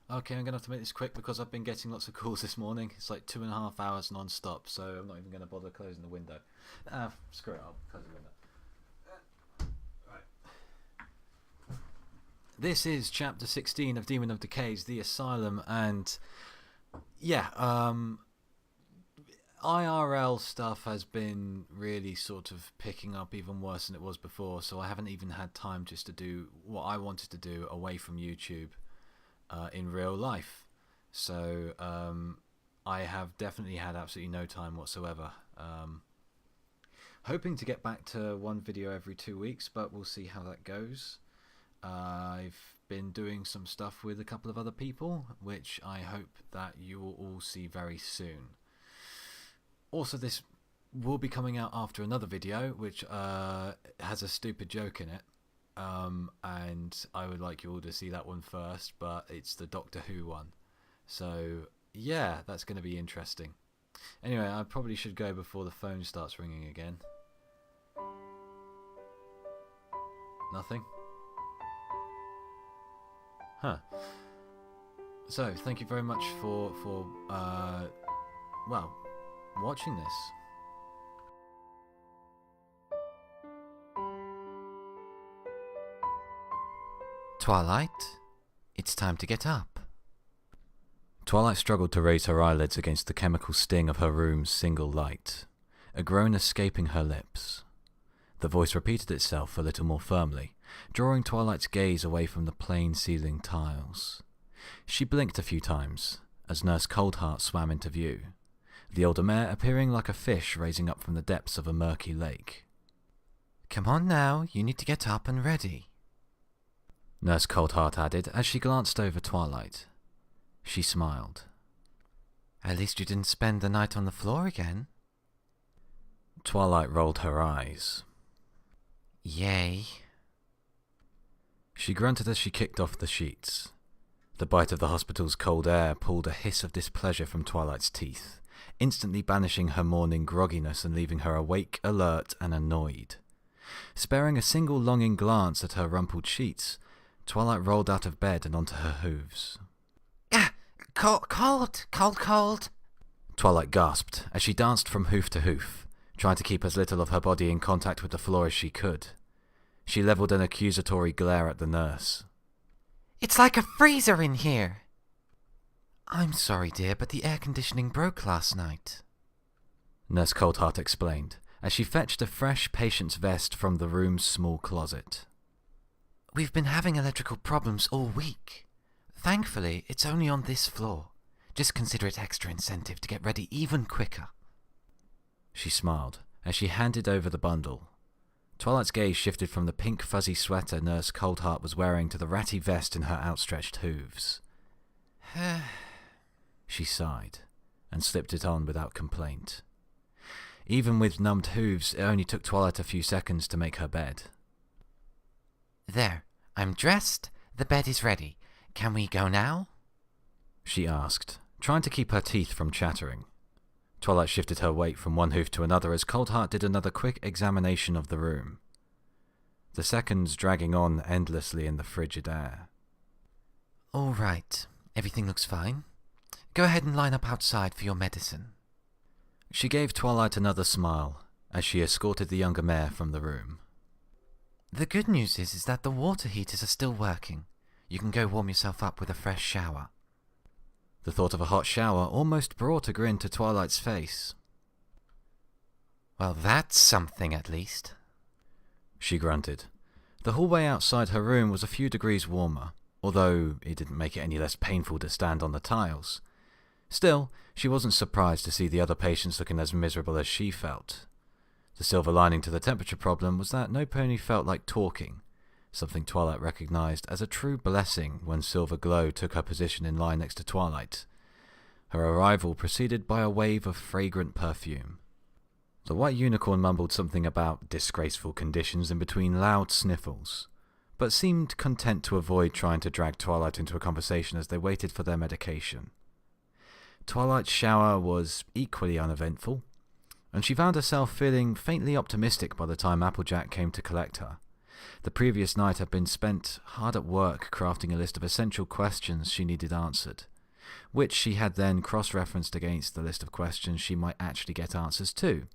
Okay, I'm going to have to make this quick because I've been getting lots of calls this morning. It's like 2.5 hours non-stop, so I'm not even going to bother closing the window. Screw it, I'll close the window. Right. This is Chapter 16 of Demon of Decays, The Asylum, and yeah, IRL stuff has been really sort of picking up even worse than it was before, so I haven't even had time just to do what I wanted to do away from YouTube. In real life. So I have definitely had absolutely no time whatsoever. Hoping to get back to one video every 2 weeks, but we'll see how that goes. I've been doing some stuff with a couple of other people, which I hope that you will all see very soon. Also, this will be coming out after another video, which has a stupid joke in it. And I would like you all to see that one first, but it's the Doctor Who one. So yeah, that's going to be interesting. Anyway, I probably should go before the phone starts ringing again. Nothing? Huh. So, thank you very much for well, watching this. Twilight, it's time to get up. Twilight struggled to raise her eyelids against the chemical sting of her room's single light, a groan escaping her lips. The voice repeated itself a little more firmly, drawing Twilight's gaze away from the plain ceiling tiles. She blinked a few times, as Nurse Coldheart swam into view, the older mare appearing like a fish raising up from the depths of a murky lake. Come on now, you need to get up and ready, Nurse Coldheart added as she glanced over Twilight. She smiled. At least you didn't spend the night on the floor again. Twilight rolled her eyes. Yay. She grunted as she kicked off the sheets. The bite of the hospital's cold air pulled a hiss of displeasure from Twilight's teeth, instantly banishing her morning grogginess and leaving her awake, alert, and annoyed. Sparing a single longing glance at her rumpled sheets, Twilight rolled out of bed and onto her hooves. Cold. Twilight gasped as she danced from hoof to hoof, trying to keep as little of her body in contact with the floor as she could. She levelled an accusatory glare at the nurse. It's like a freezer in here. I'm sorry, dear, but the air conditioning broke last night, Nurse Coldheart explained, as she fetched a fresh patient's vest from the room's small closet. We've been having electrical problems all week. Thankfully, it's only on this floor. Just consider it extra incentive to get ready even quicker. She smiled as she handed over the bundle. Twilight's gaze shifted from the pink fuzzy sweater Nurse Coldheart was wearing to the ratty vest in her outstretched hooves. She sighed and slipped it on without complaint. Even with numbed hooves, it only took Twilight a few seconds to make her bed. There, I'm dressed. The bed is ready. Can we go now? She asked, trying to keep her teeth from chattering. Twilight shifted her weight from one hoof to another as Coldheart did another quick examination of the room, the seconds dragging on endlessly in the frigid air. All right, everything looks fine. Go ahead and line up outside for your medicine. She gave Twilight another smile as she escorted the younger mare from the room. The good news is that the water heaters are still working. You can go warm yourself up with a fresh shower. The thought of a hot shower almost brought a grin to Twilight's face. Well, that's something at least, she grunted. The hallway outside her room was a few degrees warmer, although it didn't make it any less painful to stand on the tiles. Still, she wasn't surprised to see the other patients looking as miserable as she felt. The silver lining to the temperature problem was that no pony felt like talking, something Twilight recognized as a true blessing when Silver Glow took her position in line next to Twilight, her arrival preceded by a wave of fragrant perfume. The white unicorn mumbled something about disgraceful conditions in between loud sniffles, but seemed content to avoid trying to drag Twilight into a conversation as they waited for their medication. Twilight's shower was equally uneventful, and she found herself feeling faintly optimistic by the time Applejack came to collect her, The previous night had been spent hard at work crafting a list of essential questions she needed answered, which she had then cross-referenced against the list of questions she might actually get answers to.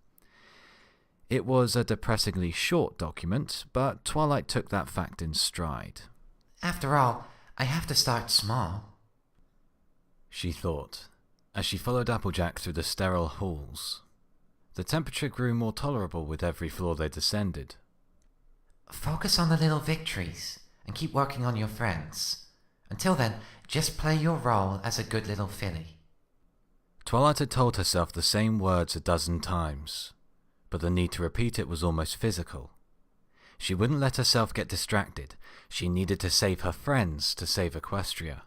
It was a depressingly short document, but Twilight took that fact in stride. After all, I have to start small, she thought, as she followed Applejack through the sterile halls. The temperature grew more tolerable with every floor they descended. Focus on the little victories, and keep working on your friends. Until then, just play your role as a good little filly. Twilight had told herself the same words a dozen times, but the need to repeat it was almost physical. She wouldn't let herself get distracted. She needed to save her friends to save Equestria.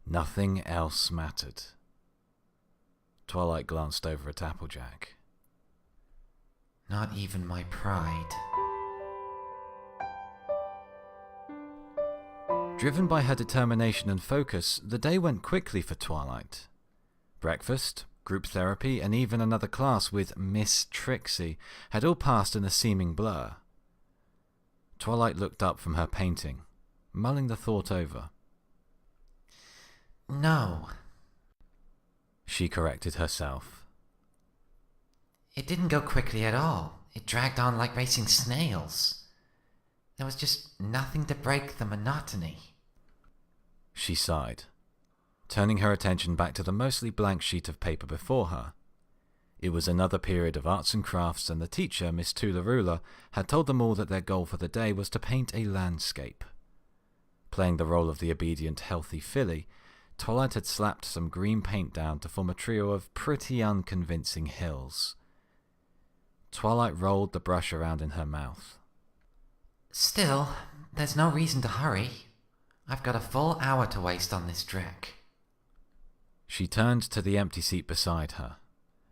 Nothing else mattered. Twilight glanced over at Applejack. Not even my pride. Driven by her determination and focus, the day went quickly for Twilight. Breakfast, group therapy, and even another class with Miss Trixie had all passed in a seeming blur. Twilight looked up from her painting, mulling the thought over. No, she corrected herself. It didn't go quickly at all. It dragged on like racing snails. There was just nothing to break the monotony. She sighed, turning her attention back to the mostly blank sheet of paper before her. It was another period of arts and crafts, and the teacher, Miss Tularula, had told them all that their goal for the day was to paint a landscape. Playing the role of the obedient, healthy filly, Twilight had slapped some green paint down to form a trio of pretty unconvincing hills. Twilight rolled the brush around in her mouth. Still, there's no reason to hurry. I've got a full hour to waste on this trek. She turned to the empty seat beside her,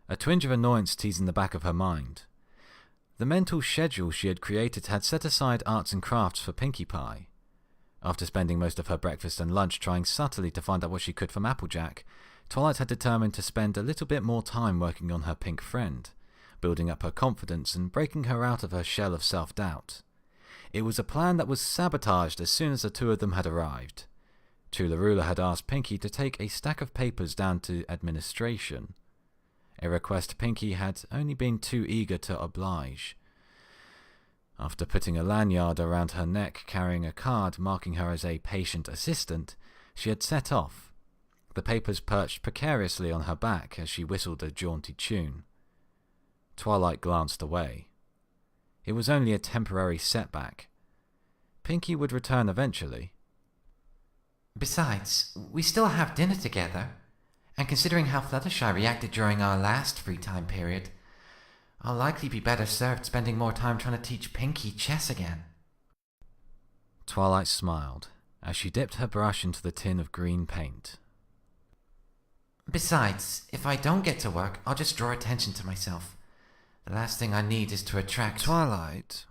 a twinge of annoyance teasing the back of her mind. The mental schedule she had created had set aside arts and crafts for Pinkie Pie. After spending most of her breakfast and lunch trying subtly to find out what she could from Applejack, Twilight had determined to spend a little bit more time working on her pink friend, building up her confidence and breaking her out of her shell of self-doubt. It was a plan that was sabotaged as soon as the two of them had arrived. Tularula had asked Pinkie to take a stack of papers down to administration, a request Pinkie had only been too eager to oblige. After putting a lanyard around her neck carrying a card marking her as a patient assistant, she had set off, the papers perched precariously on her back as she whistled a jaunty tune. Twilight glanced away. It was only a temporary setback. Pinkie would return eventually. Besides, we still have dinner together, and considering how Fluttershy reacted during our last free time period, I'll likely be better served spending more time trying to teach Pinkie chess again. Twilight smiled as she dipped her brush into the tin of green paint. Besides, if I don't get to work, I'll just draw attention to myself. The last thing I need is to attract... Twilight?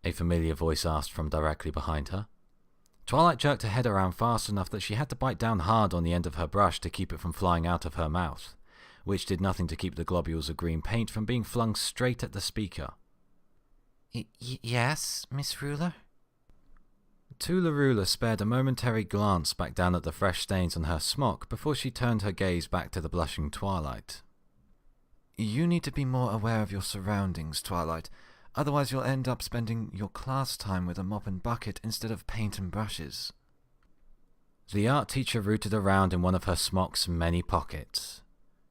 A familiar voice asked from directly behind her. Twilight jerked her head around fast enough that she had to bite down hard on the end of her brush to keep it from flying out of her mouth, which did nothing to keep the globules of green paint from being flung straight at the speaker. Yes, Miss Ruler? Tularula spared a momentary glance back down at the fresh stains on her smock before she turned her gaze back to the blushing Twilight. You need to be more aware of your surroundings, Twilight. Otherwise you'll end up spending your class time with a mop and bucket instead of paint and brushes. The art teacher rooted around in one of her smock's many pockets,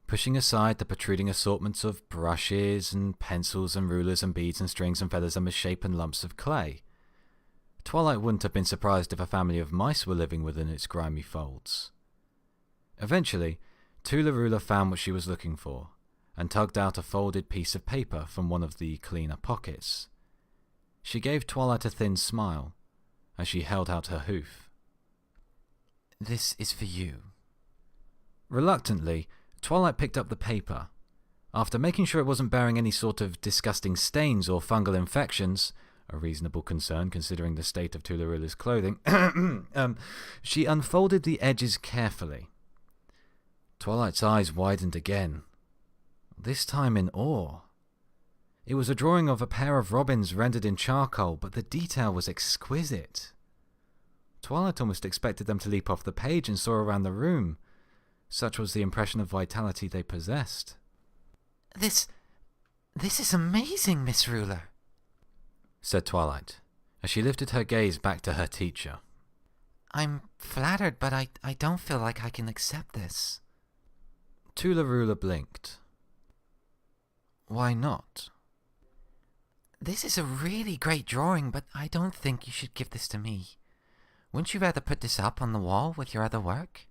pushing aside the protruding assortments of brushes and pencils and rulers and beads and strings and feathers and misshapen lumps of clay. Twilight wouldn't have been surprised if a family of mice were living within its grimy folds. Eventually, Tularula found what she was looking for, and tugged out a folded piece of paper from one of the cleaner pockets. She gave Twilight a thin smile as she held out her hoof. This is for you. Reluctantly, Twilight picked up the paper. After making sure it wasn't bearing any sort of disgusting stains or fungal infections, a reasonable concern considering the state of Tularula's clothing, she unfolded the edges carefully. Twilight's eyes widened again, this time in awe. It was a drawing of a pair of robins rendered in charcoal, but the detail was exquisite. Twilight almost expected them to leap off the page and soar around the room. Such was the impression of vitality they possessed. This is amazing, Miss Ruler, said Twilight, as she lifted her gaze back to her teacher. I'm flattered, but I don't feel like I can accept this. Tula-Rula blinked. Why not? This is a really great drawing, but I don't think you should give this to me. Wouldn't you rather put this up on the wall with your other work?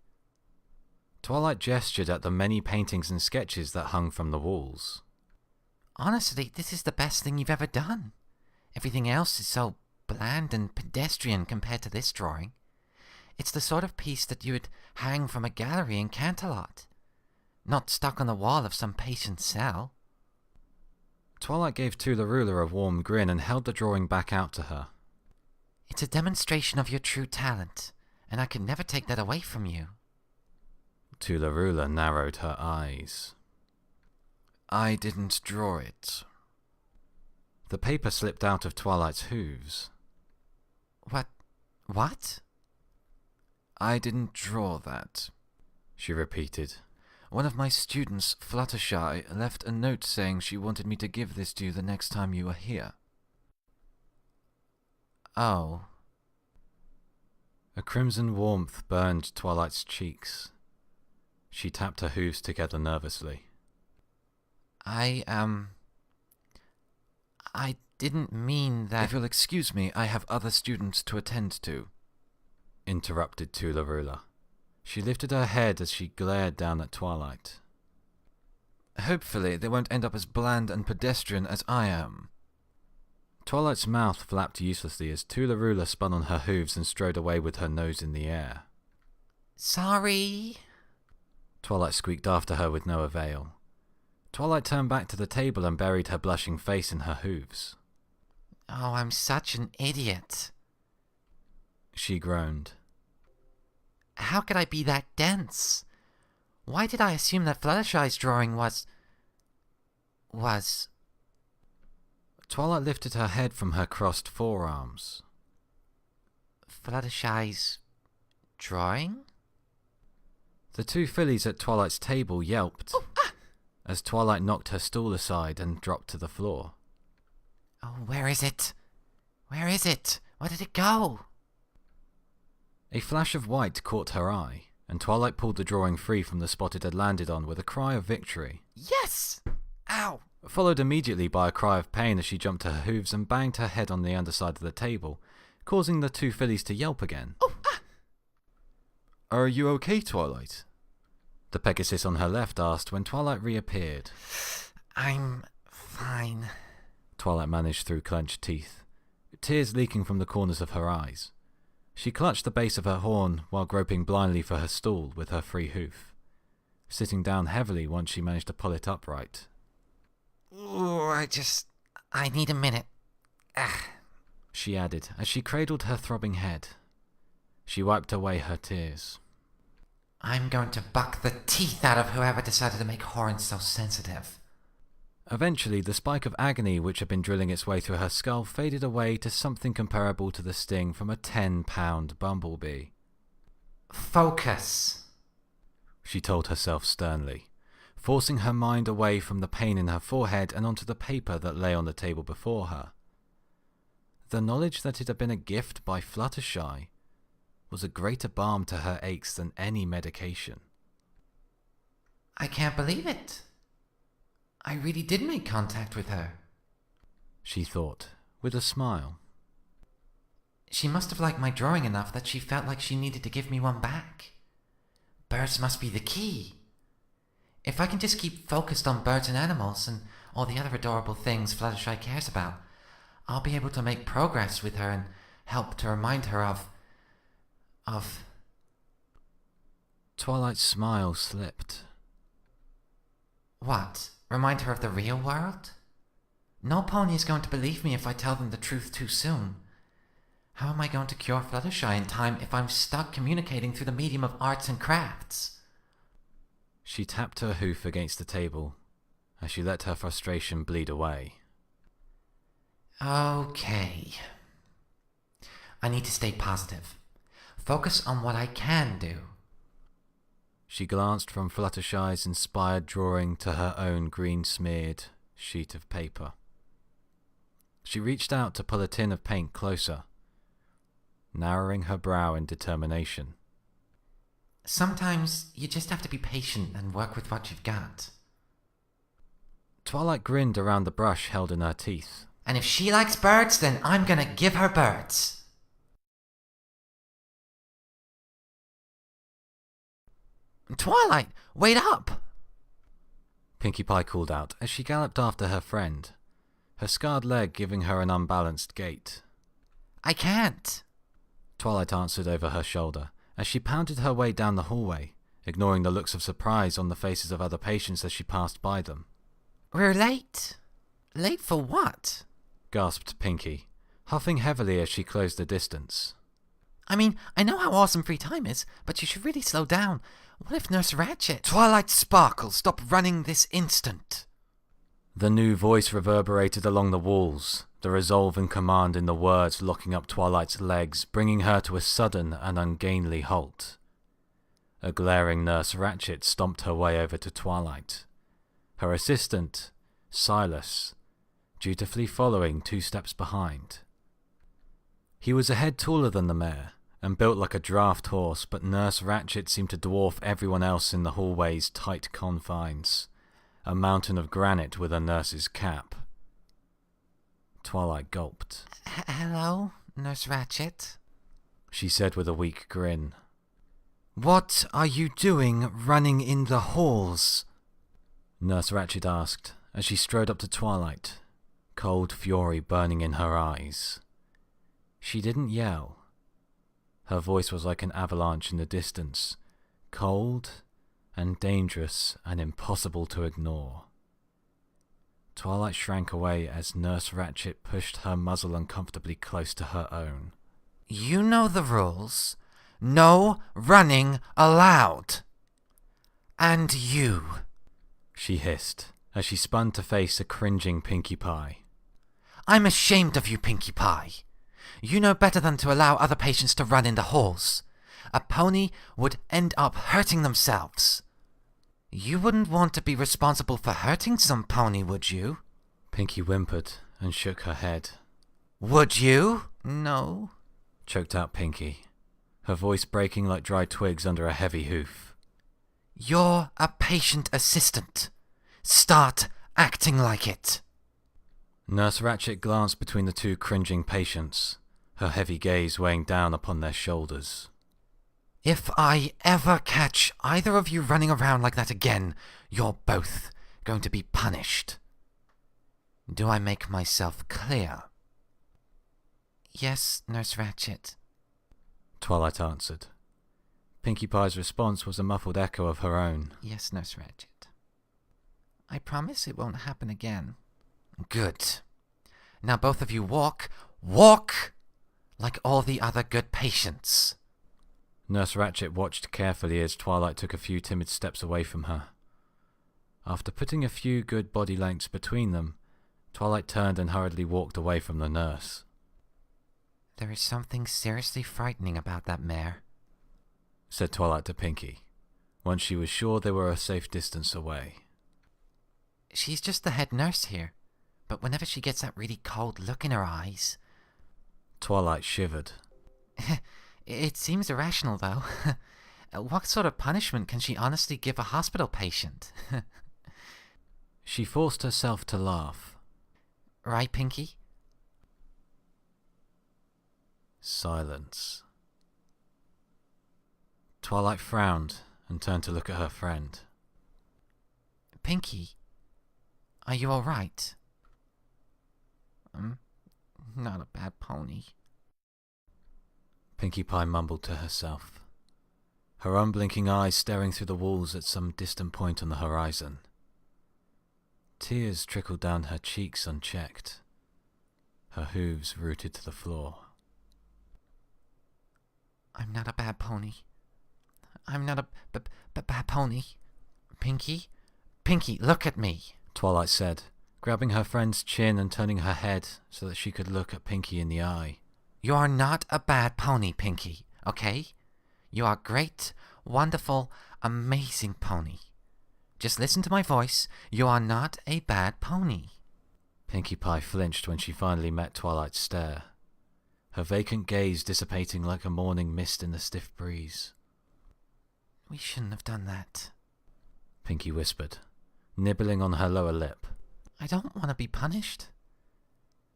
Twilight gestured at the many paintings and sketches that hung from the walls. Honestly, this is the best thing you've ever done. Everything else is so bland and pedestrian compared to this drawing. It's the sort of piece that you would hang from a gallery in Canterlot, not stuck on the wall of some patient's cell. Twilight gave Tula-Rula a warm grin and held the drawing back out to her. It's a demonstration of your true talent, and I could never take that away from you. Tula-Rula narrowed her eyes. I didn't draw it. The paper slipped out of Twilight's hooves. What? I didn't draw that, she repeated. One of my students, Fluttershy, left a note saying she wanted me to give this to you the next time you were here. Oh. A crimson warmth burned Twilight's cheeks. She tapped her hooves together nervously. I didn't mean that... If you'll excuse me, I have other students to attend to, interrupted Tula-Rula. She lifted her head as she glared down at Twilight. Hopefully they won't end up as bland and pedestrian as I am. Twilight's mouth flapped uselessly as Tula-Rula spun on her hooves and strode away with her nose in the air. Sorry. Twilight squeaked after her with no avail. Twilight turned back to the table and buried her blushing face in her hooves. Oh, I'm such an idiot. She groaned. How could I be that dense? Why did I assume that Fluttershy's drawing was... Twilight lifted her head from her crossed forearms. Fluttershy's drawing? The two fillies at Twilight's table yelped as Twilight knocked her stool aside and dropped to the floor. Oh, where is it? Where is it? Where did it go? A flash of white caught her eye, and Twilight pulled the drawing free from the spot it had landed on with a cry of victory. Yes! Ow! Followed immediately by a cry of pain as she jumped to her hooves and banged her head on the underside of the table, causing the two fillies to yelp again. Oh, Are you okay, Twilight? The Pegasus on her left asked when Twilight reappeared. I'm fine, Twilight managed through clenched teeth, tears leaking from the corners of her eyes. She clutched the base of her horn while groping blindly for her stool with her free hoof, sitting down heavily once she managed to pull it upright. Ooh, I need a minute. She added as she cradled her throbbing head. She wiped away her tears. I'm going to buck the teeth out of whoever decided to make horns so sensitive. Eventually, the spike of agony which had been drilling its way through her skull faded away to something comparable to the sting from a 10-pound bumblebee. Focus, she told herself sternly, forcing her mind away from the pain in her forehead and onto the paper that lay on the table before her. The knowledge that it had been a gift by Fluttershy was a greater balm to her aches than any medication. I can't believe it. I really did make contact with her, she thought, with a smile. She must have liked my drawing enough that she felt like she needed to give me one back. Birds must be the key. If I can just keep focused on birds and animals and all the other adorable things Fluttershy cares about, I'll be able to make progress with her and help to remind her of... Twilight's smile slipped. What? Remind her of the real world? No pony is going to believe me if I tell them the truth too soon. How am I going to cure Fluttershy in time if I'm stuck communicating through the medium of arts and crafts? She tapped her hoof against the table as she let her frustration bleed away. Okay. I need to stay positive. Focus on what I can do. She glanced from Fluttershy's inspired drawing to her own green-smeared sheet of paper. She reached out to pull a tin of paint closer, narrowing her brow in determination. Sometimes you just have to be patient and work with what you've got. Twilight grinned around the brush held in her teeth. And if she likes birds, then I'm gonna give her birds. Twilight, wait up! Pinkie Pie called out as she galloped after her friend, her scarred leg giving her an unbalanced gait. I can't, Twilight answered over her shoulder as she pounded her way down the hallway, ignoring the looks of surprise on the faces of other patients as she passed by them. We're late. Late for what? Gasped Pinkie, huffing heavily as she closed the distance. I mean, I know how awesome free time is, but you should really slow down. What if Nurse Ratchet... Twilight Sparkle, stop running this instant! The new voice reverberated along the walls, the resolve and command in the words locking up Twilight's legs, bringing her to a sudden and ungainly halt. A glaring Nurse Ratchet stomped her way over to Twilight. Her assistant, Silas, dutifully following 2 steps behind. He was a head taller than the mare, and built like a draft horse, but Nurse Ratchet seemed to dwarf everyone else in the hallway's tight confines, a mountain of granite with a nurse's cap. Twilight gulped. Hello, Nurse Ratchet? She said with a weak grin. What are you doing running in the halls? Nurse Ratchet asked as she strode up to Twilight, cold fury burning in her eyes. She didn't yell. Her voice was like an avalanche in the distance, cold and dangerous and impossible to ignore. Twilight shrank away as Nurse Ratchet pushed her muzzle uncomfortably close to her own. You know the rules. No running allowed. And you, she hissed as she spun to face a cringing Pinkie Pie. I'm ashamed of you, Pinkie Pie. You know better than to allow other patients to run in the halls. A pony would end up hurting themselves. You wouldn't want to be responsible for hurting some pony, would you? Pinkie whimpered and shook her head. Would you? No, choked out Pinkie, her voice breaking like dry twigs under a heavy hoof. You're a patient assistant. Start acting like it. Nurse Ratchet glanced between the 2 cringing patients, her heavy gaze weighing down upon their shoulders. If I ever catch either of you running around like that again, you're both going to be punished. Do I make myself clear? Yes, Nurse Ratchet, Twilight answered. Pinkie Pie's response was a muffled echo of her own. Yes, Nurse Ratchet. I promise it won't happen again. Good. Now both of you walk like all the other good patients. Nurse Ratchet watched carefully as Twilight took a few timid steps away from her. After putting a few good body lengths between them, Twilight turned and hurriedly walked away from the nurse. There is something seriously frightening about that mare, said Twilight to Pinkie, once she was sure they were a safe distance away. She's just the head nurse here, but whenever she gets that really cold look in her eyes... Twilight shivered. It seems irrational, though. What sort of punishment can she honestly give a hospital patient? She forced herself to laugh. Right, Pinkie? Silence. Twilight frowned and turned to look at her friend. Pinkie, are you all right? Not a bad pony. Pinkie Pie mumbled to herself, her unblinking eyes staring through the walls at some distant point on the horizon. Tears trickled down her cheeks unchecked, her hooves rooted to the floor. I'm not a bad pony. I'm not a bad pony. Pinkie? Pinkie, look at me, Twilight said, grabbing her friend's chin and turning her head so that she could look at Pinky in the eye. You are not a bad pony, Pinky, okay? You are a great, wonderful, amazing pony. Just listen to my voice. You are not a bad pony. Pinkie Pie flinched when she finally met Twilight's stare, her vacant gaze dissipating like a morning mist in the stiff breeze. We shouldn't have done that, Pinky whispered, nibbling on her lower lip. I don't want to be punished.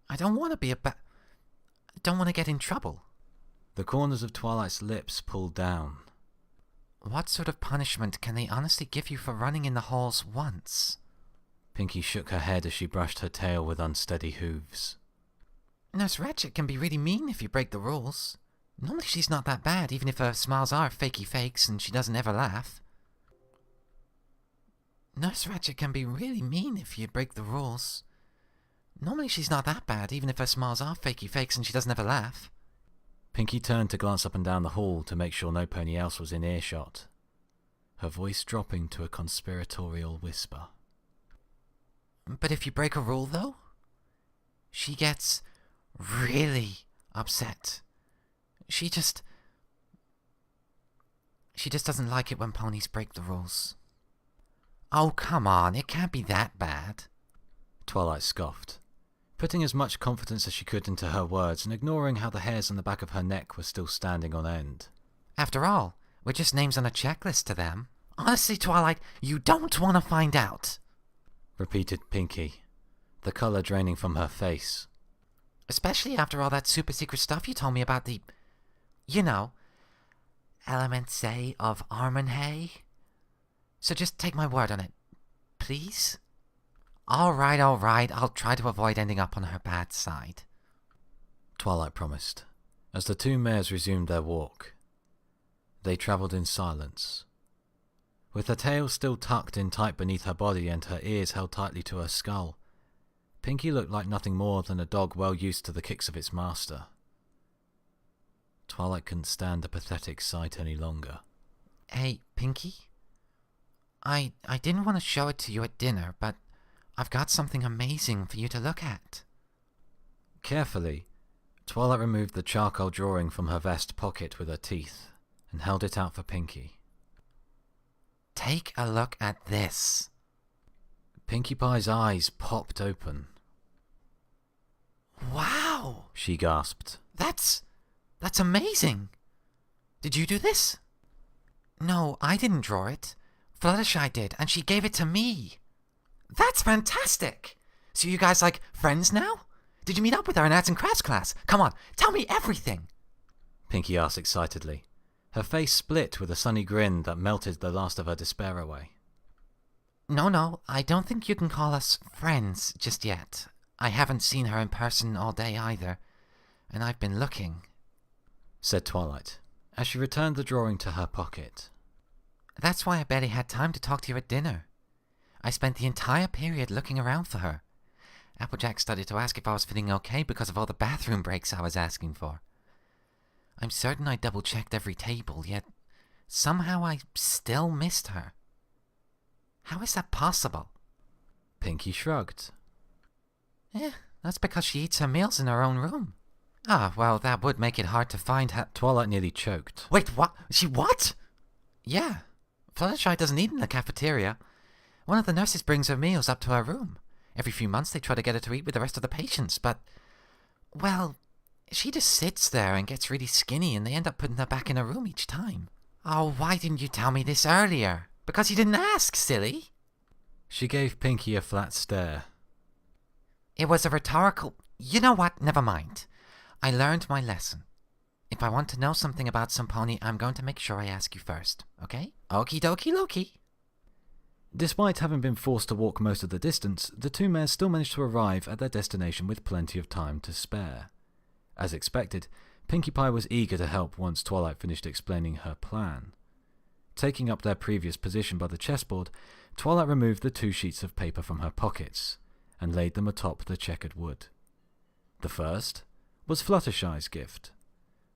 I don't want to be I don't want to get in trouble. The corners of Twilight's lips pulled down. What sort of punishment can they honestly give you for running in the halls once? Pinky shook her head as she brushed her tail with unsteady hooves. Nurse Ratchet can be really mean if you break the rules. Normally she's not that bad, even if her smiles are fakey fakes and she doesn't ever laugh. Nurse Ratchet can be really mean if you break the rules. Normally she's not that bad, even if her smiles are fakey fakes and she doesn't ever laugh. Pinky turned to glance up and down the hall to make sure no pony else was in earshot, her voice dropping to a conspiratorial whisper. But if you break a rule, though, she gets really upset. She just doesn't like it when ponies break the rules. Oh, come on, it can't be that bad. Twilight scoffed, putting as much confidence as she could into her words and ignoring how the hairs on the back of her neck were still standing on end. After all, we're just names on a checklist to them. Honestly, Twilight, you don't want to find out, repeated Pinky, the colour draining from her face. Especially after all that super secret stuff you told me about the, elements, say, of Armenhay. So just take my word on it, please? All right, I'll try to avoid ending up on her bad side, Twilight promised, as the two mares resumed their walk. They travelled in silence. With her tail still tucked in tight beneath her body and her ears held tightly to her skull, Pinky looked like nothing more than a dog well used to the kicks of its master. Twilight couldn't stand the pathetic sight any longer. Hey, Pinky? I didn't want to show it to you at dinner, but I've got something amazing for you to look at. Carefully, Twilight removed the charcoal drawing from her vest pocket with her teeth and held it out for Pinky. Take a look at this. Pinkie Pie's eyes popped open. Wow! She gasped. That's amazing! Did you do this? No, I didn't draw it. Fluttershy did, and she gave it to me. That's fantastic! So you guys like friends now? Did you meet up with her in arts and crafts class? Come on, tell me everything! Pinky asked excitedly, her face split with a sunny grin that melted the last of her despair away. No, I don't think you can call us friends just yet. I haven't seen her in person all day either, and I've been looking, said Twilight, as she returned the drawing to her pocket. That's why I barely had time to talk to you at dinner. I spent the entire period looking around for her. Applejack started to ask if I was feeling okay because of all the bathroom breaks I was asking for. I'm certain I double-checked every table, yet somehow I still missed her. How is that possible? Pinky shrugged. That's because she eats her meals in her own room. Ah, well, that would make it hard to find her. Twilight nearly choked. Wait, what? She what? Yeah, Fluttershy doesn't eat in the cafeteria. One of the nurses brings her meals up to her room. Every few months they try to get her to eat with the rest of the patients, but, well, she just sits there and gets really skinny and they end up putting her back in her room each time. Oh, why didn't you tell me this earlier? Because you didn't ask, silly. She gave Pinky a flat stare. It was a rhetorical... You know what? Never mind. I learned my lesson. If I want to know something about some pony, I'm going to make sure I ask you first, okay? Okie dokie Loki. Despite having been forced to walk most of the distance, the two mares still managed to arrive at their destination with plenty of time to spare. As expected, Pinkie Pie was eager to help once Twilight finished explaining her plan. Taking up their previous position by the chessboard, Twilight removed the 2 sheets of paper from her pockets and laid them atop the checkered wood. The first was Fluttershy's gift.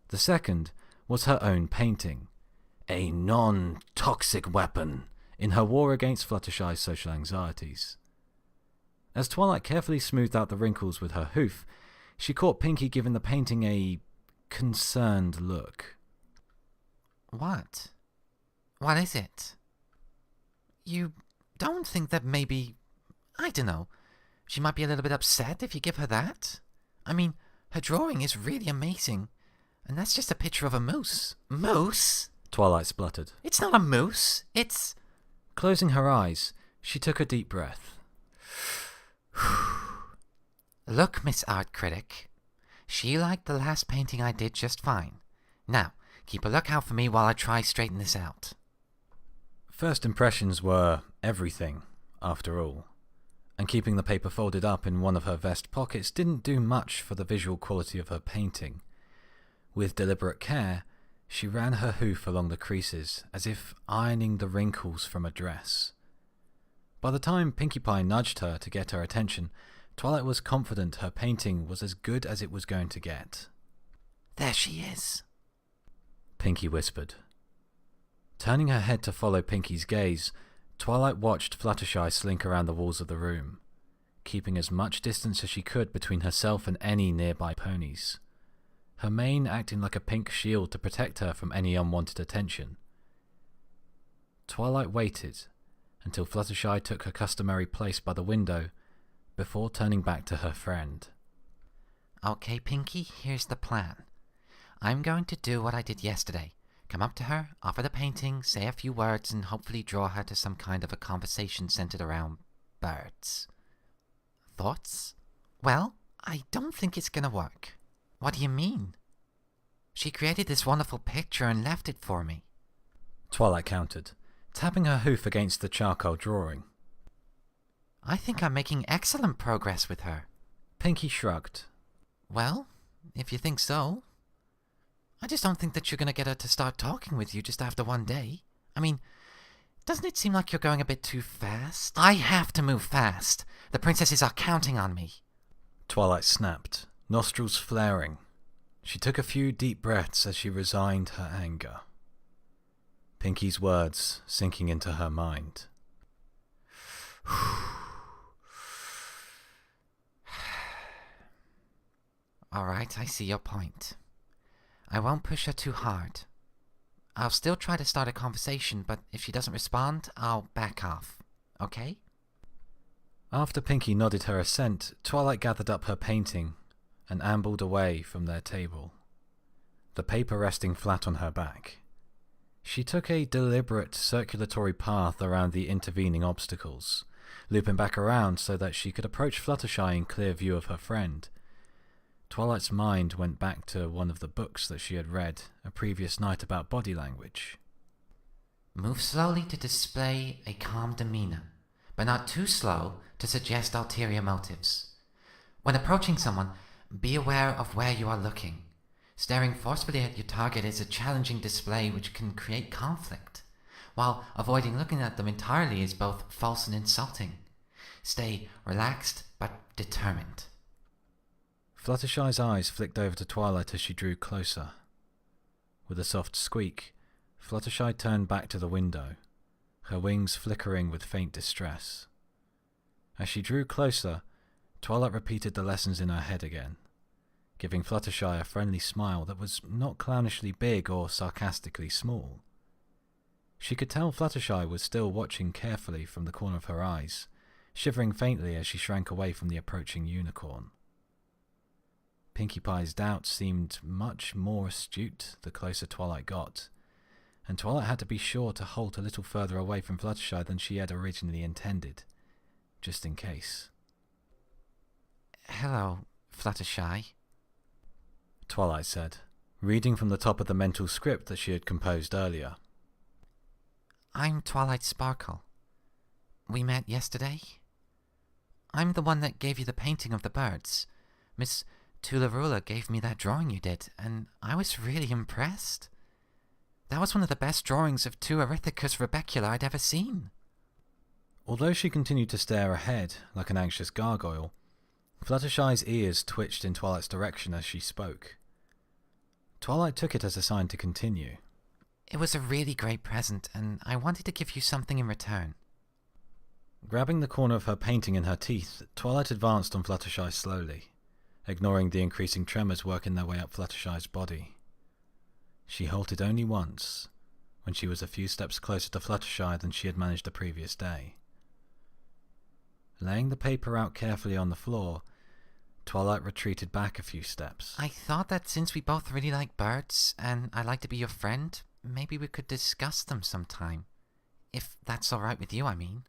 The second was her own painting, a non-toxic weapon in her war against Fluttershy's social anxieties. As Twilight carefully smoothed out the wrinkles with her hoof, she caught Pinky giving the painting a concerned look. What? What is it? You don't think that maybe, I don't know, she might be a little bit upset if you give her that? I mean, her drawing is really amazing, and that's just a picture of a moose. Moose? Twilight spluttered. It's not a moose, it's... Closing her eyes, she took a deep breath. Look, Miss Art Critic. She liked the last painting I did just fine. Now, keep a lookout for me while I try straighten this out. First impressions were everything, after all, and keeping the paper folded up in one of her vest pockets didn't do much for the visual quality of her painting. With deliberate care, she ran her hoof along the creases, as if ironing the wrinkles from a dress. By the time Pinkie Pie nudged her to get her attention, Twilight was confident her painting was as good as it was going to get. There she is, Pinkie whispered. Turning her head to follow Pinkie's gaze, Twilight watched Fluttershy slink around the walls of the room, keeping as much distance as she could between herself and any nearby ponies, her mane acting like a pink shield to protect her from any unwanted attention. Twilight waited until Fluttershy took her customary place by the window before turning back to her friend. Okay, Pinkie, here's the plan. I'm going to do what I did yesterday. Come up to her, offer the painting, say a few words, and hopefully draw her to some kind of a conversation centered around birds. Thoughts? Well, I don't think it's gonna work. What do you mean? She created this wonderful picture and left it for me. Twilight countered, tapping her hoof against the charcoal drawing. I think I'm making excellent progress with her. Pinkie shrugged. Well, if you think so. I just don't think that you're going to get her to start talking with you just after one day. I mean, doesn't it seem like you're going a bit too fast? I have to move fast. The princesses are counting on me. Twilight snapped, nostrils flaring. She took a few deep breaths as she resigned her anger. Pinkie's words sinking into her mind. All right, I see your point. I won't push her too hard. I'll still try to start a conversation, but if she doesn't respond, I'll back off. Okay? After Pinkie nodded her assent, Twilight gathered up her painting and ambled away from their table, the paper resting flat on her back. She took a deliberate circulatory path around the intervening obstacles, looping back around so that she could approach Fluttershy in clear view of her friend. Twilight's mind went back to one of the books that she had read a previous night about body language. Move slowly to display a calm demeanor, but not too slow to suggest ulterior motives. When approaching someone, be aware of where you are looking. Staring forcefully at your target is a challenging display which can create conflict, while avoiding looking at them entirely is both false and insulting. Stay relaxed but determined. Fluttershy's eyes flicked over to Twilight as she drew closer. With a soft squeak, Fluttershy turned back to the window, her wings flickering with faint distress. As she drew closer, Twilight repeated the lessons in her head again, giving Fluttershy a friendly smile that was not clownishly big or sarcastically small. She could tell Fluttershy was still watching carefully from the corner of her eyes, shivering faintly as she shrank away from the approaching unicorn. Pinkie Pie's doubts seemed much more astute the closer Twilight got, and Twilight had to be sure to halt a little further away from Fluttershy than she had originally intended, just in case. Hello, Fluttershy, Twilight said, reading from the top of the mental script that she had composed earlier. I'm Twilight Sparkle. We met yesterday? I'm the one that gave you the painting of the birds. Miss Tularula gave me that drawing you did, and I was really impressed. That was one of the best drawings of two Erithicus Rebecula I'd ever seen. Although she continued to stare ahead like an anxious gargoyle, Fluttershy's ears twitched in Twilight's direction as she spoke. Twilight took it as a sign to continue. It was a really great present, and I wanted to give you something in return. Grabbing the corner of her painting in her teeth, Twilight advanced on Fluttershy slowly, ignoring the increasing tremors working their way up Fluttershy's body. She halted only once, when she was a few steps closer to Fluttershy than she had managed the previous day. Laying the paper out carefully on the floor, Twilight retreated back a few steps. I thought that since we both really like birds, and I like to be your friend, maybe we could discuss them sometime. If that's alright with you, I mean.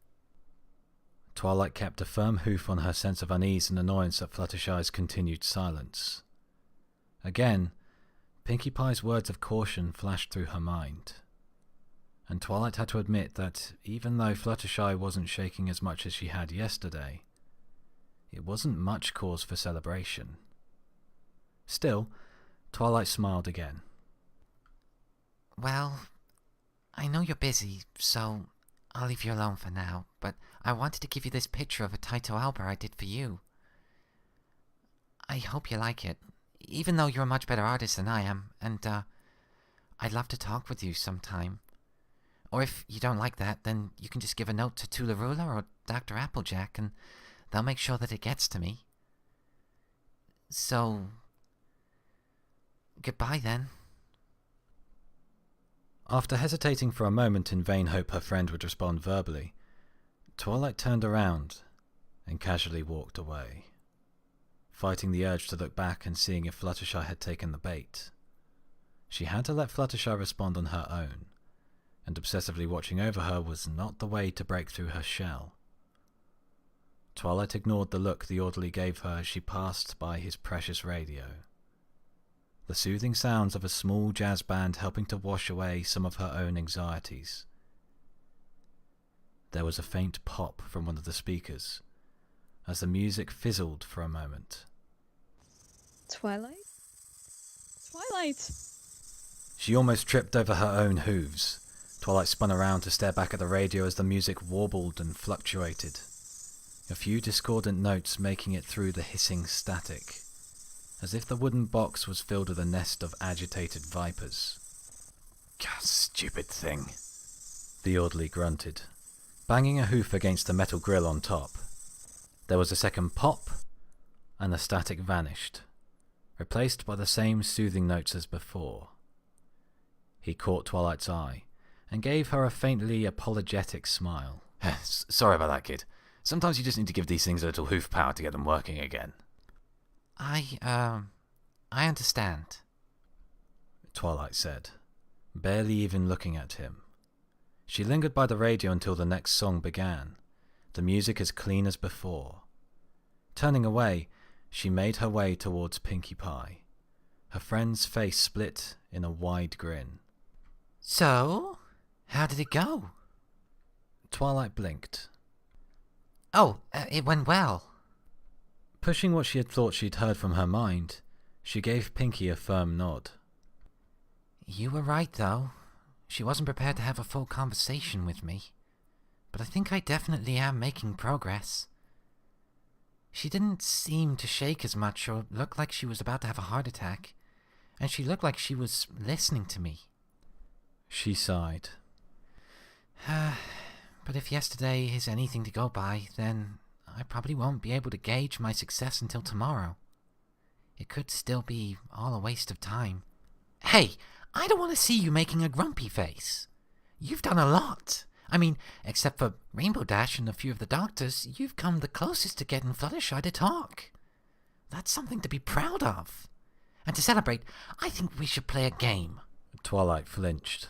Twilight kept a firm hoof on her sense of unease and annoyance at Fluttershy's continued silence. Again, Pinkie Pie's words of caution flashed through her mind. And Twilight had to admit that even though Fluttershy wasn't shaking as much as she had yesterday, it wasn't much cause for celebration. Still, Twilight smiled again. Well, I know you're busy, so I'll leave you alone for now, but I wanted to give you this picture of a Taito Alba I did for you. I hope you like it, even though you're a much better artist than I am, and I'd love to talk with you sometime. Or if you don't like that, then you can just give a note to Tularula or Dr. Applejack, and they'll make sure that it gets to me. So, goodbye then. After hesitating for a moment in vain hope her friend would respond verbally, Twilight turned around and casually walked away, fighting the urge to look back and seeing if Fluttershy had taken the bait. She had to let Fluttershy respond on her own, and obsessively watching over her was not the way to break through her shell. Twilight ignored the look the orderly gave her as she passed by his precious radio, the soothing sounds of a small jazz band helping to wash away some of her own anxieties. There was a faint pop from one of the speakers, as the music fizzled for a moment. Twilight? Twilight! She almost tripped over her own hooves. Twilight spun around to stare back at the radio as the music warbled and fluctuated, a few discordant notes making it through the hissing static, as if the wooden box was filled with a nest of agitated vipers. God, stupid thing, the orderly grunted, banging a hoof against the metal grill on top. There was a second pop, and the static vanished, replaced by the same soothing notes as before. He caught Twilight's eye, and gave her a faintly apologetic smile. Sorry about that, kid. Sometimes you just need to give these things a little hoof power to get them working again. I understand, Twilight said, barely even looking at him. She lingered by the radio until the next song began, the music as clean as before. Turning away, she made her way towards Pinkie Pie, her friend's face split in a wide grin. So, how did it go? Twilight blinked. Oh, it went well. Pushing what she had thought she'd heard from her mind, she gave Pinkie a firm nod. You were right, though. She wasn't prepared to have a full conversation with me. But I think I definitely am making progress. She didn't seem to shake as much or look like she was about to have a heart attack, and she looked like she was listening to me. She sighed. But if yesterday is anything to go by, then I probably won't be able to gauge my success until tomorrow. It could still be all a waste of time. Hey, I don't want to see you making a grumpy face. You've done a lot. I mean, except for Rainbow Dash and a few of the doctors, you've come the closest to getting Fluttershy to talk. That's something to be proud of. And to celebrate, I think we should play a game. Twilight flinched.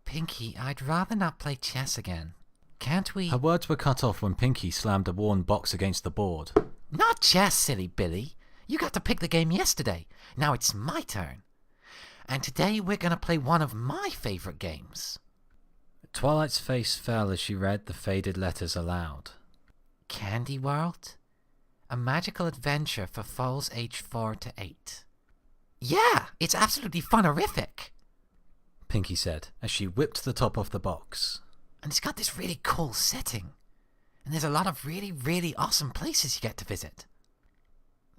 Pinkie, I'd rather not play chess again. Can't we? Her words were cut off when Pinkie slammed a worn box against the board. Not chess, silly Billy. You got to pick the game yesterday. Now it's my turn. And today we're going to play one of my favorite games. Twilight's face fell as she read the faded letters aloud. Candy World? A magical adventure for foals aged 4 to 8. Yeah, it's absolutely fun-orific, Pinkie said as she whipped the top off the box. And it's got this really cool setting. And there's a lot of really, really awesome places you get to visit.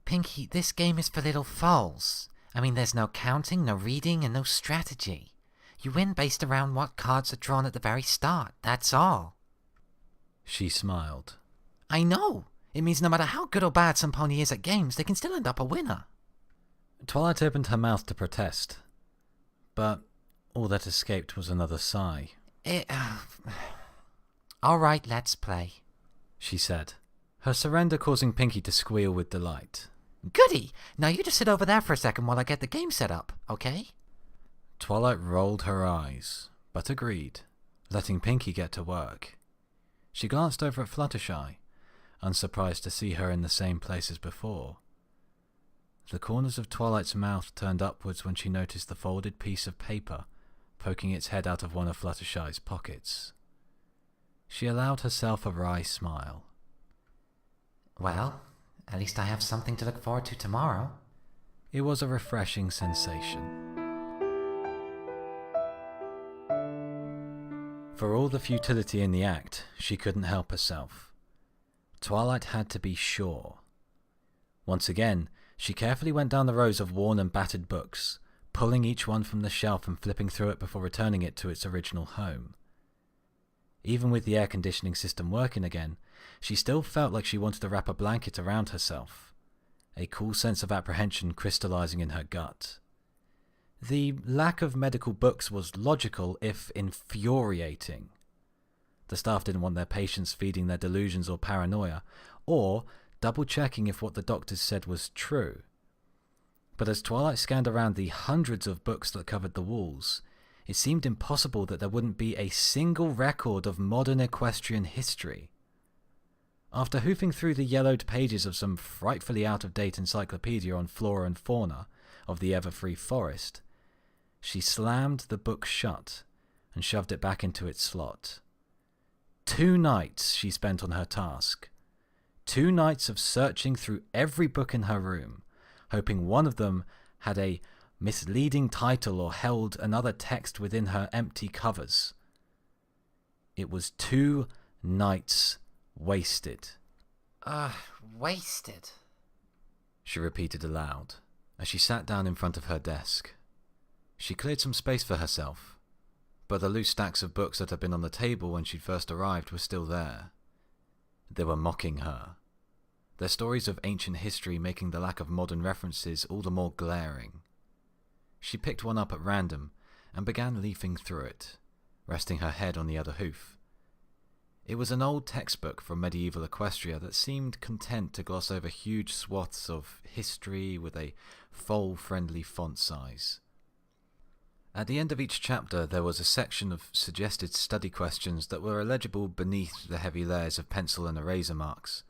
Pinkie, this game is for little foals. I mean, there's no counting, no reading, and no strategy. You win based around what cards are drawn at the very start, that's all. She smiled. I know! It means no matter how good or bad some pony is at games, they can still end up a winner. Twilight opened her mouth to protest, but all that escaped was another sigh. Alright, let's play, she said, her surrender causing Pinky to squeal with delight. Goody! Now you just sit over there for a second while I get the game set up, okay? Twilight rolled her eyes, but agreed, letting Pinky get to work. She glanced over at Fluttershy, unsurprised to see her in the same place as before. The corners of Twilight's mouth turned upwards when she noticed the folded piece of paper poking its head out of one of Fluttershy's pockets. She allowed herself a wry smile. Well, at least I have something to look forward to tomorrow. It was a refreshing sensation. For all the futility in the act, she couldn't help herself. Twilight had to be sure. Once again, she carefully went down the rows of worn and battered books, pulling each one from the shelf and flipping through it before returning it to its original home. Even with the air conditioning system working again, she still felt like she wanted to wrap a blanket around herself, a cool sense of apprehension crystallizing in her gut. The lack of medical books was logical, if infuriating. The staff didn't want their patients feeding their delusions or paranoia, or double-checking if what the doctors said was true. But as Twilight scanned around the hundreds of books that covered the walls, it seemed impossible that there wouldn't be a single record of modern equestrian history. After hoofing through the yellowed pages of some frightfully out-of-date encyclopedia on flora and fauna of the ever-free forest, she slammed the book shut and shoved it back into its slot. 2 nights she spent on her task. 2 nights of searching through every book in her room, hoping one of them had a misleading title or held another text within her empty covers. It was 2 nights wasted. Wasted? She repeated aloud, as she sat down in front of her desk. She cleared some space for herself, but the loose stacks of books that had been on the table when she'd first arrived were still there. They were mocking her, their stories of ancient history making the lack of modern references all the more glaring. She picked one up at random and began leafing through it, resting her head on the other hoof. It was an old textbook from medieval Equestria that seemed content to gloss over huge swaths of history with a foal-friendly font size. At the end of each chapter there was a section of suggested study questions that were illegible beneath the heavy layers of pencil and eraser marks.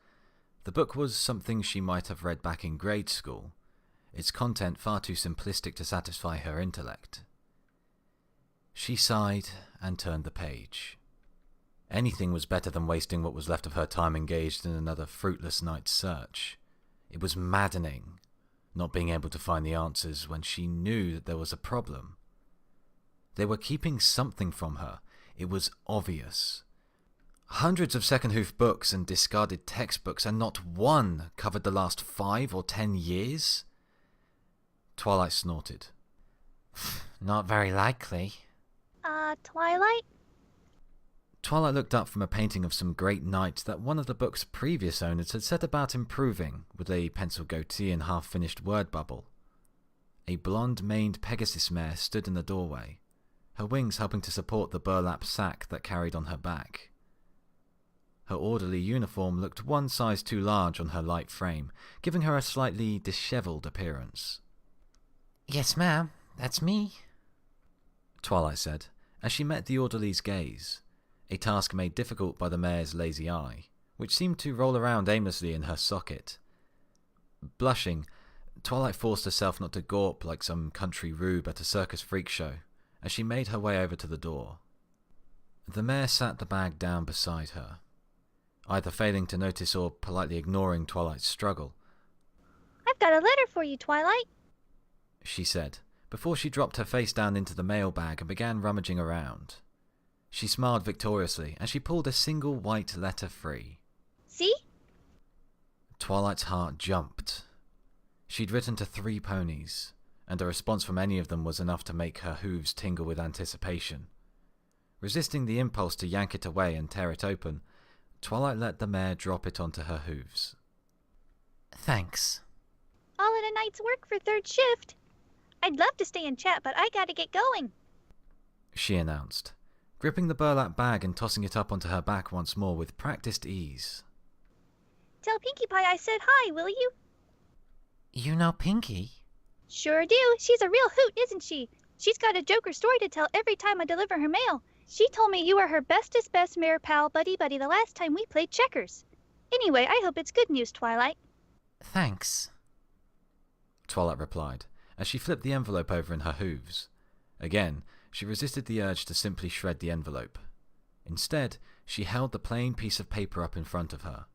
The book was something she might have read back in grade school, its content far too simplistic to satisfy her intellect. She sighed and turned the page. Anything was better than wasting what was left of her time engaged in another fruitless night's search. It was maddening, not being able to find the answers when she knew that there was a problem. They were keeping something from her. It was obvious. Hundreds of second-hoof books and discarded textbooks, and not one covered the last 5 or 10 years? Twilight snorted. Not very likely. Twilight? Twilight looked up from a painting of some great knight that one of the book's previous owners had set about improving, with a pencil goatee and half-finished word bubble. A blonde-maned Pegasus mare stood in the doorway, her wings helping to support the burlap sack that carried on her back. Her orderly uniform looked one size too large on her light frame, giving her a slightly dishevelled appearance. Yes, ma'am. That's me. Twilight said, as she met the orderly's gaze, a task made difficult by the mare's lazy eye, which seemed to roll around aimlessly in her socket. Blushing, Twilight forced herself not to gawp like some country rube at a circus freak show, as she made her way over to the door. The mare sat the bag down beside her, either failing to notice or politely ignoring Twilight's struggle. I've got a letter for you, Twilight, she said, before she dropped her face down into the mail bag and began rummaging around. She smiled victoriously as she pulled a single white letter free. See? Twilight's heart jumped. She'd written to 3 ponies, and a response from any of them was enough to make her hooves tingle with anticipation. Resisting the impulse to yank it away and tear it open, Twilight let the mare drop it onto her hooves. Thanks. All of the night's work for third shift. I'd love to stay and chat, but I gotta get going. She announced, gripping the burlap bag and tossing it up onto her back once more with practiced ease. Tell Pinkie Pie I said hi, will you? You know Pinkie? Sure do. She's a real hoot, isn't she? She's got a Joker story to tell every time I deliver her mail. She told me you were her bestest best mare pal buddy the last time we played checkers. Anyway, I hope it's good news, Twilight. Thanks. Twilight replied, as she flipped the envelope over in her hooves. Again, she resisted the urge to simply shred the envelope. Instead, she held the plain piece of paper up in front of her.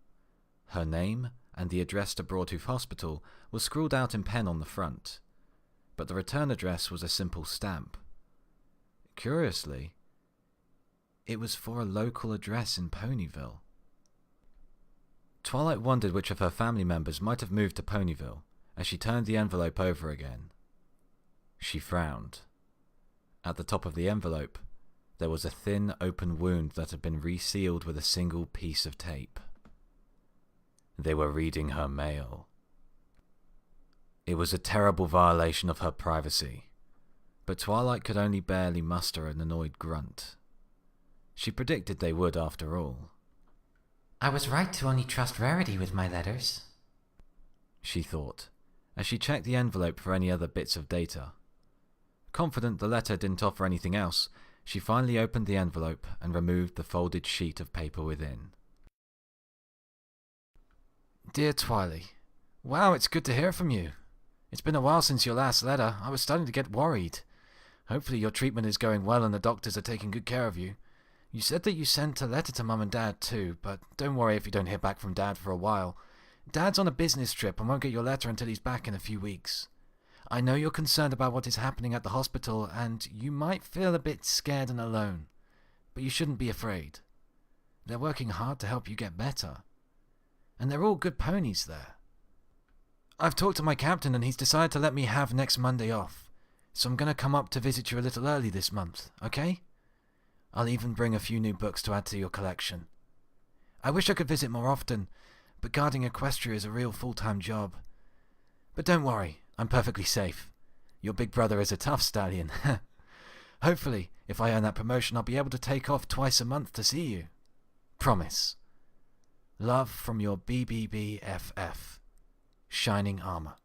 Her name and the address to Broadhoof Hospital was scrawled out in pen on the front, but the return address was a simple stamp. Curiously, it was for a local address in Ponyville. Twilight wondered which of her family members might have moved to Ponyville as she turned the envelope over again. She frowned. At the top of the envelope, there was a thin, open wound that had been resealed with a single piece of tape. They were reading her mail. It was a terrible violation of her privacy, but Twilight could only barely muster an annoyed grunt. She predicted they would after all. I was right to only trust Rarity with my letters, she thought, as she checked the envelope for any other bits of data. Confident the letter didn't offer anything else, she finally opened the envelope and removed the folded sheet of paper within. Dear Twilight, wow, it's good to hear from you. It's been a while since your last letter. I was starting to get worried. Hopefully your treatment is going well and the doctors are taking good care of you. You said that you sent a letter to Mum and Dad too, but don't worry if you don't hear back from Dad for a while. Dad's on a business trip and won't get your letter until he's back in a few weeks. I know you're concerned about what is happening at the hospital and you might feel a bit scared and alone, but you shouldn't be afraid. They're working hard to help you get better. And they're all good ponies there. I've talked to my captain and he's decided to let me have next Monday off, so I'm going to come up to visit you a little early this month, okay? I'll even bring a few new books to add to your collection. I wish I could visit more often, but guarding Equestria is a real full-time job. But don't worry, I'm perfectly safe. Your big brother is a tough stallion. Hopefully, if I earn that promotion, I'll be able to take off twice a month to see you. Promise. Love from your BBBFF. Shining Armor.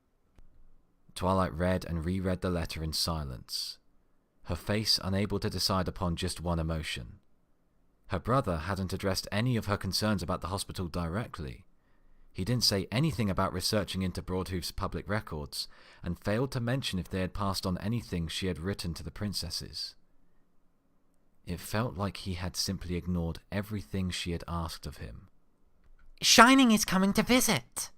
Twilight read and reread the letter in silence, her face unable to decide upon just one emotion. Her brother hadn't addressed any of her concerns about the hospital directly. He didn't say anything about researching into Broadhoof's public records, and failed to mention if they had passed on anything she had written to the princesses. It felt like he had simply ignored everything she had asked of him. Shining is coming to visit!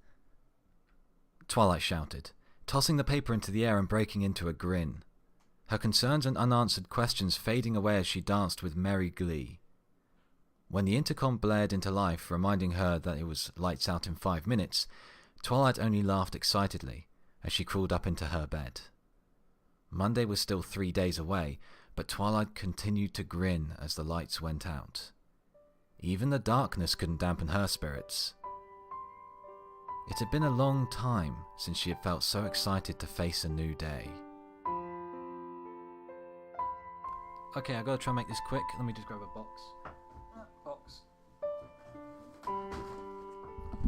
Twilight shouted, tossing the paper into the air and breaking into a grin, her concerns and unanswered questions fading away as she danced with merry glee. When the intercom blared into life, reminding her that it was lights out in 5 minutes, Twilight only laughed excitedly as she crawled up into her bed. Monday was still 3 days away, but Twilight continued to grin as the lights went out. Even the darkness couldn't dampen her spirits. It had been a long time since she had felt so excited to face a new day. Okay, I gotta try and make this quick. Let me just grab a box.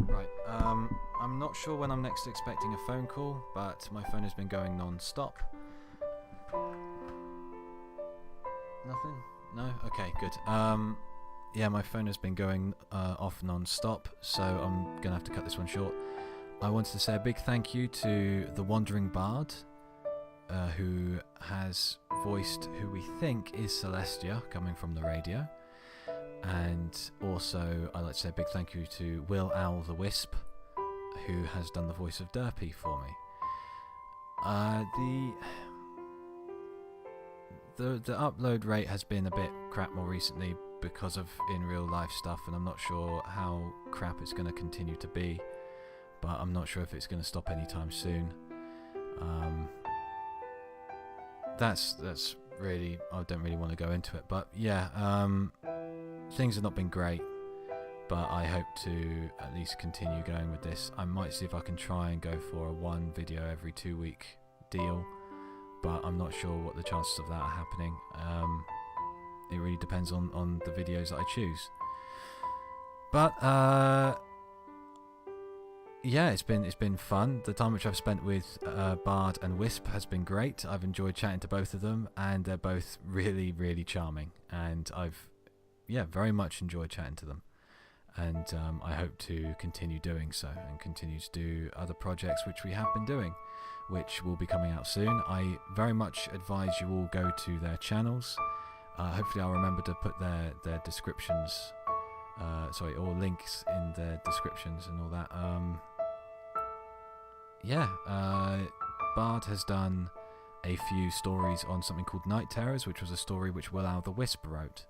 Right, I'm not sure when I'm next expecting a phone call, but my phone has been going non-stop. Nothing? No? Okay, good. Yeah, my phone has been going off non-stop, so I'm gonna have to cut this one short. I wanted to say a big thank you to the Wandering Bard, who has voiced who we think is Celestia, coming from the radio. And also, I'd like to say a big thank you to Will-Owl-the-Wisp, who has done the voice of Derpy for me. The upload rate has been a bit crap more recently because of in real life stuff, and I'm not sure how crap it's going to continue to be, but I'm not sure if it's going to stop anytime soon. That's really, I don't really want to go into it, but yeah, things have not been great. but I hope to at least continue going with this. I might see if I can try and go for a 1 video every 2 week deal, but I'm not sure what the chances of that are happening. It really depends on the videos that I choose. But yeah, it's been fun. The time which I've spent with Bard and Wisp has been great. I've enjoyed chatting to both of them, and they're both really, really charming. And I've very much enjoyed chatting to them. And I hope to continue doing so and continue to do other projects which we have been doing, which will be coming out soon. I very much advise you all go to their channels. Hopefully I'll remember to put their descriptions, or links in their descriptions and all that. Bard has done a few stories on something called Night Terrors, which was a story which Will-Owl-the-Wisp wrote,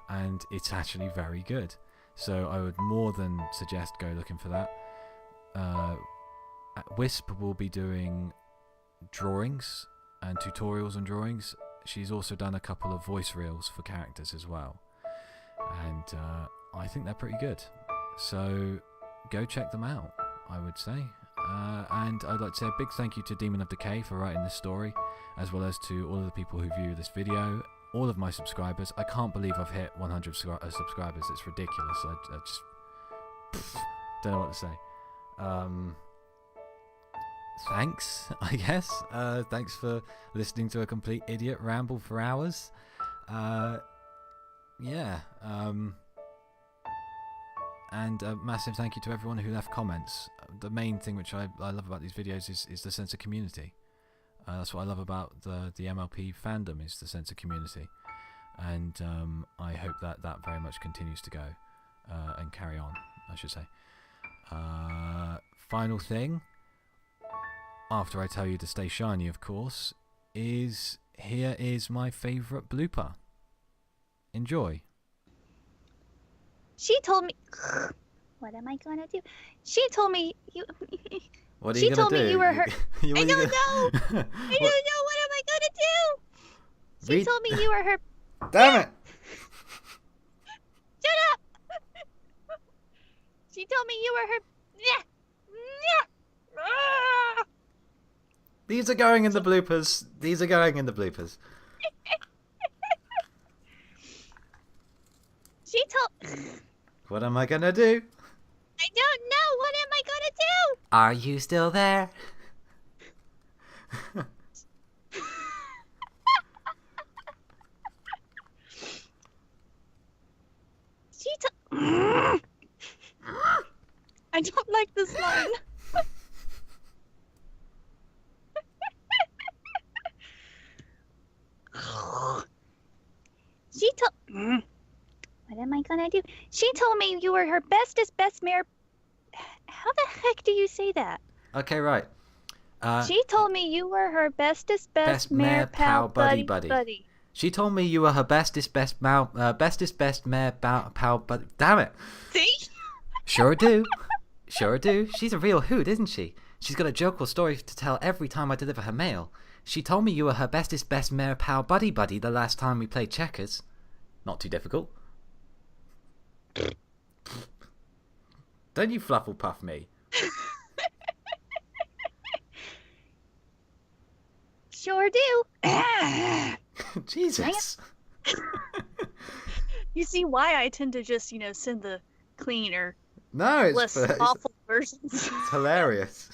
and it's actually very good. So I would more than suggest go looking for that. Wisp will be doing drawings and tutorials on drawings. She's also done a couple of voice reels for characters as well, and I think they're pretty good. So go check them out, I would say. And I'd like to say a big thank you to Demon of Decay for writing this story, as well as to all of the people who view this video, all of my subscribers. I can't believe I've hit 100 subscribers. It's ridiculous. I just don't know what to say. Thanks, I guess. Thanks for listening to a complete idiot ramble for hours. And a massive thank you to everyone who left comments. The main thing which I love about these videos is the sense of community. That's what I love about the MLP fandom, is the sense of community. And I hope that very much continues to go and carry on, I should say. Final thing, after I tell you to stay shiny, of course, is here is my favourite blooper. Enjoy. She told me. What am I gonna do? She told me you. What are she you told gonna me do? you were her. I don't know. I What? don't know. What am I gonna do? She told me you were her. Damn it! Shut up! She told me you were her. These are going in the bloopers. These are going in the bloopers. She told. What am I gonna do? I don't know. What am I gonna do? Are you still there? She told. I don't like this line. She told. What am I gonna do? She told me you were her bestest best mare. How the heck do you say that? Okay, right. She told me you were her bestest best mare pal buddy. She told me you were her bestest best mare pal buddy. Damn it! See? Sure do. Sure do. She's a real hoot, isn't she? She's got a joke or story to tell every time I deliver her mail. She told me you were her bestest best mare pal buddy the last time we played checkers. Not too difficult. Don't you flufflepuff me. Sure do. Jesus. You see why I tend to just, send the clean or No, less it's awful versions. it's hilarious.